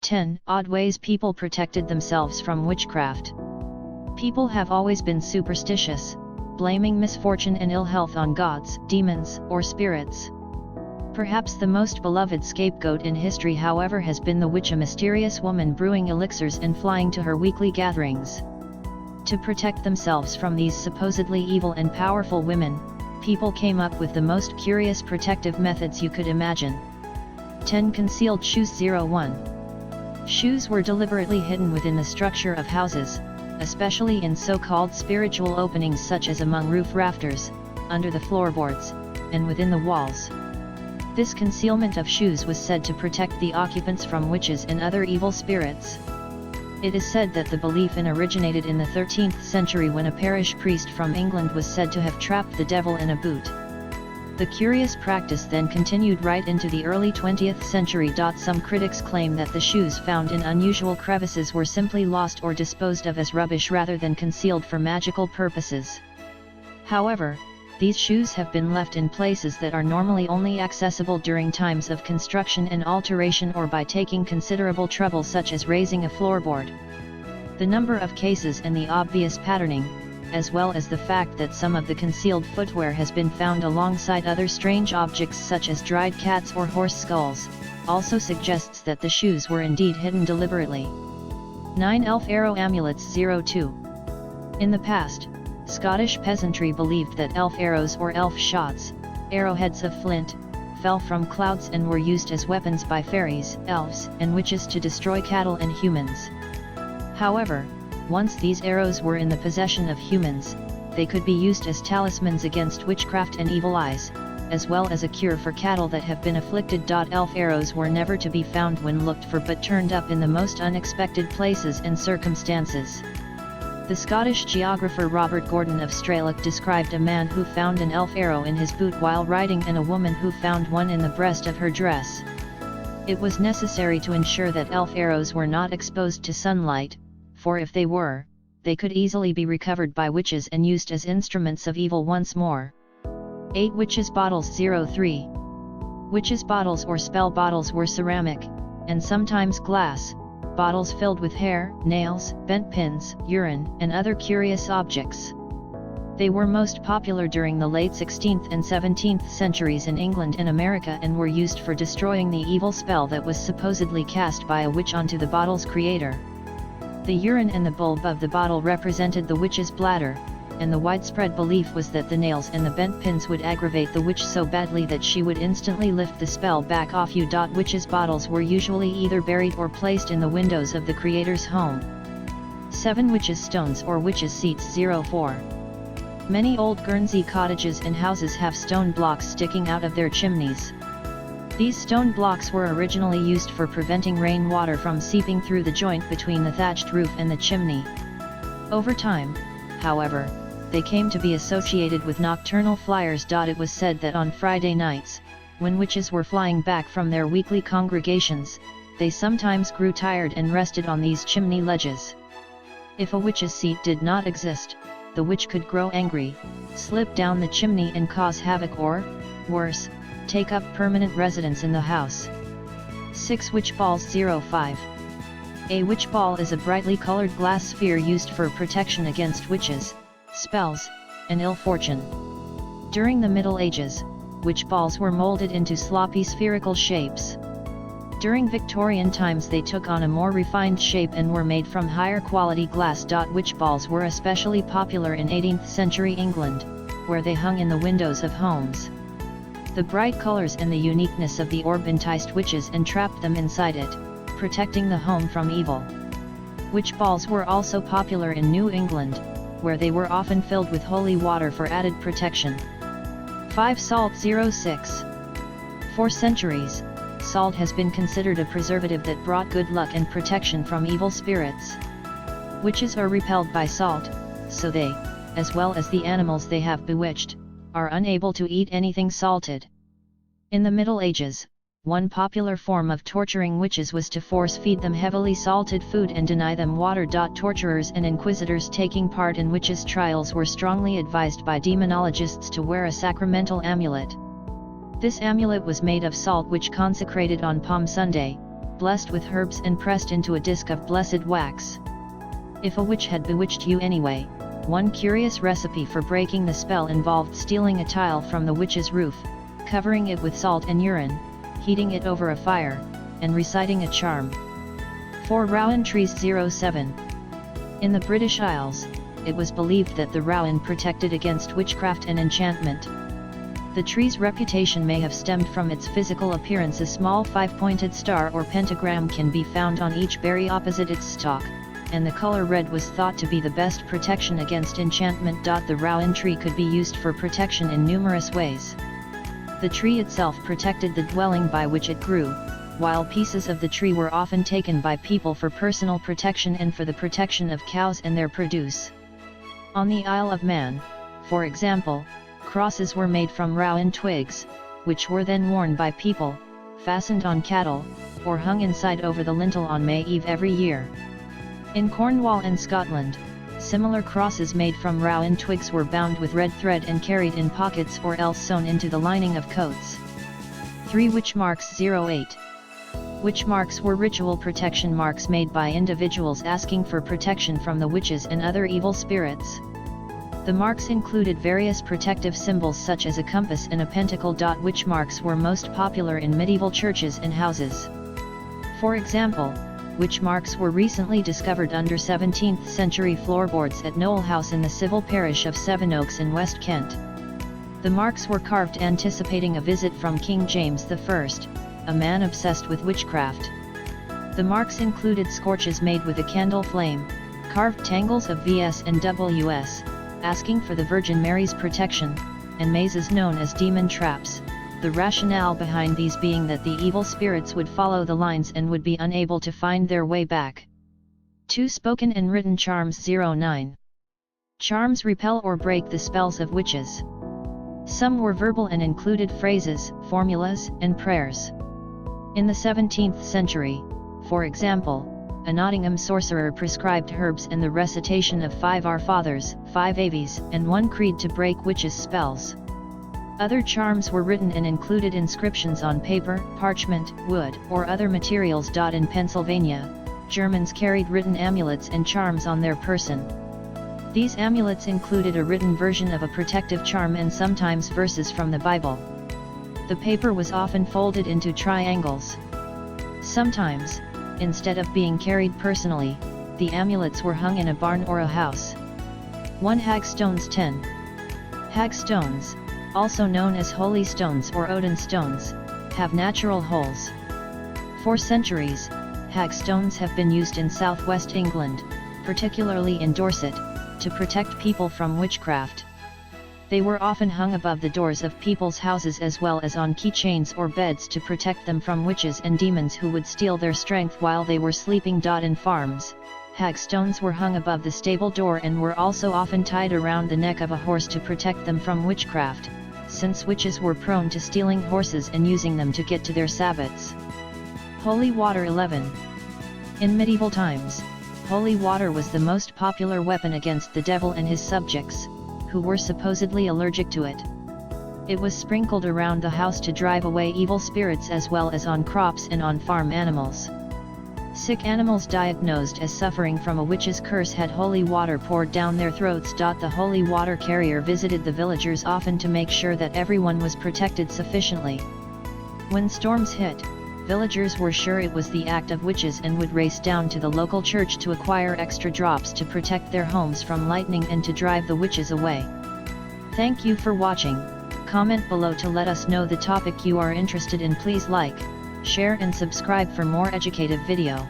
10 Odd ways people protected themselves from witchcraft. People have always been superstitious, blaming misfortune and ill health on gods, demons, or spirits. Perhaps the most beloved scapegoat in history, however, has been the witch, a mysterious woman brewing elixirs and flying to her weekly gatherings. To protect themselves from these supposedly evil and powerful women, people came up with the most curious protective methods you could imagine. 10 Concealed shoes. 01 Shoes were deliberately hidden within the structure of houses, especially in so-called spiritual openings such as among roof rafters, under the floorboards, and within the walls. This concealment of shoes was said to protect the occupants from witches and other evil spirits. It is said that the belief originated in the 13th century when a parish priest from England was said to have trapped the devil in a boot. The curious practice then continued right into the early 20th century. Some critics claim that the shoes found in unusual crevices were simply lost or disposed of as rubbish rather than concealed for magical purposes. However, these shoes have been left in places that are normally only accessible during times of construction and alteration or by taking considerable trouble, such as raising a floorboard. The number of cases and the obvious patterning, as well as the fact that some of the concealed footwear has been found alongside other strange objects such as dried cats or horse skulls, also suggests that the shoes were indeed hidden deliberately. 9 Elf Arrow Amulets. 02 In the past, Scottish peasantry believed that elf arrows or elf shots, arrowheads of flint, fell from clouds and were used as weapons by fairies, elves, and witches to destroy cattle and humans. However, once these arrows were in the possession of humans, they could be used as talismans against witchcraft and evil eyes, as well as a cure for cattle that have been afflicted. Elf arrows were never to be found when looked for, but turned up in the most unexpected places and circumstances. The Scottish geographer Robert Gordon of Strelach described a man who found an elf arrow in his boot while riding and a woman who found one in the breast of her dress. It was necessary to ensure that elf arrows were not exposed to sunlight, for if they were, they could easily be recovered by witches and used as instruments of evil once more. 8 Witches' Bottles. 03 Witches' bottles or spell bottles were ceramic, and sometimes glass, bottles filled with hair, nails, bent pins, urine, and other curious objects. They were most popular during the late 16th and 17th centuries in England and America and were used for destroying the evil spell that was supposedly cast by a witch onto the bottle's creator. The urine and the bulb of the bottle represented the witch's bladder, and the widespread belief was that the nails and the bent pins would aggravate the witch so badly that she would instantly lift the spell back off you. Witches' bottles were usually either buried or placed in the windows of the creator's home. 7 Witches' Stones or Witches' Seats. 04 Many old Guernsey cottages and houses have stone blocks sticking out of their chimneys. These stone blocks were originally used for preventing rainwater from seeping through the joint between the thatched roof and the chimney. Over time, however, they came to be associated with nocturnal flyers. It was said that on Friday nights, when witches were flying back from their weekly congregations, they sometimes grew tired and rested on these chimney ledges. If a witch's seat did not exist, the witch could grow angry, slip down the chimney and cause havoc or, worse, take up permanent residence in the house. 6 Witch Balls. 05 A witch ball is a brightly colored glass sphere used for protection against witches, spells, and ill fortune. During the Middle Ages, witch balls were molded into sloppy spherical shapes. During Victorian times they took on a more refined shape and were made from higher quality glass. Witch balls were especially popular in 18th century England, where they hung in the windows of homes. The bright colors and the uniqueness of the orb enticed witches and trapped them inside it, protecting the home from evil. Witch balls were also popular in New England, where they were often filled with holy water for added protection. 5 Salt. 06 For centuries, salt has been considered a preservative that brought good luck and protection from evil spirits. Witches are repelled by salt, so they, as well as the animals they have bewitched, are unable to eat anything salted. In the Middle Ages, one popular form of torturing witches was to force-feed them heavily salted food and deny them water. Torturers and inquisitors taking part in witches' trials were strongly advised by demonologists to wear a sacramental amulet. This amulet was made of salt which consecrated on Palm Sunday, blessed with herbs and pressed into a disc of blessed wax. If a witch had bewitched you anyway, one curious recipe for breaking the spell involved stealing a tile from the witch's roof, covering it with salt and urine, heating it over a fire, and reciting a charm. 4 Rowan Trees 07. In the British Isles, it was believed that the rowan protected against witchcraft and enchantment. The tree's reputation may have stemmed from its physical appearance. A small 5-pointed star or pentagram can be found on each berry opposite its stalk, and the color red was thought to be the best protection against enchantment. The rowan tree could be used for protection in numerous ways. The tree itself protected the dwelling by which it grew, while pieces of the tree were often taken by people for personal protection and for the protection of cows and their produce. On the Isle of Man, for example, crosses were made from rowan twigs, which were then worn by people, fastened on cattle, or hung inside over the lintel on May Eve every year. In Cornwall and Scotland, similar crosses made from rowan twigs were bound with red thread and carried in pockets or else sewn into the lining of coats. 3 Witch Marks 08. Witch marks were ritual protection marks made by individuals asking for protection from the witches and other evil spirits. The marks included various protective symbols such as a compass and a pentacle. Witch marks were most popular in medieval churches and houses. For example, witch marks were recently discovered under 17th century floorboards at Knowle House in the civil parish of Sevenoaks in West Kent. The marks were carved anticipating a visit from King James I, a man obsessed with witchcraft. The marks included scorches made with a candle flame, carved tangles of VS and WS, asking for the Virgin Mary's protection, and mazes known as demon traps, the rationale behind these being that the evil spirits would follow the lines and would be unable to find their way back. 2 Spoken and written charms 09. Charms repel or break the spells of witches. Some were verbal and included phrases, formulas, and prayers. In the 17th century, for example, a Nottingham sorcerer prescribed herbs and the recitation of 5 Our Fathers, 5 Aves, and 1 Creed to break witches' spells. Other charms were written and included inscriptions on paper, parchment, wood, or other materials. In Pennsylvania, Germans carried written amulets and charms on their person. These amulets included a written version of a protective charm and sometimes verses from the Bible. The paper was often folded into triangles. Sometimes, instead of being carried personally, the amulets were hung in a barn or a house. 1 Hagstones 10. Hagstones, also known as holy stones or Odin stones, have natural holes. For centuries, hagstones have been used in southwest England, particularly in Dorset, to protect people from witchcraft. They were often hung above the doors of people's houses as well as on keychains or beds to protect them from witches and demons who would steal their strength while they were sleeping. In farms, hagstones were hung above the stable door and were also often tied around the neck of a horse to protect them from witchcraft, since witches were prone to stealing horses and using them to get to their sabbats. Holy water 11. In medieval times, holy water was the most popular weapon against the devil and his subjects, who were supposedly allergic to it. It was sprinkled around the house to drive away evil spirits as well as on crops and on farm animals. Sick animals diagnosed as suffering from a witch's curse had holy water poured down their throats. The holy water carrier visited the villagers often to make sure that everyone was protected sufficiently. When storms hit, villagers were sure it was the act of witches and would race down to the local church to acquire extra drops to protect their homes from lightning and to drive the witches away. Thank you for watching. Comment below to let us know the topic you are interested in. Please like, share and subscribe for more educative video.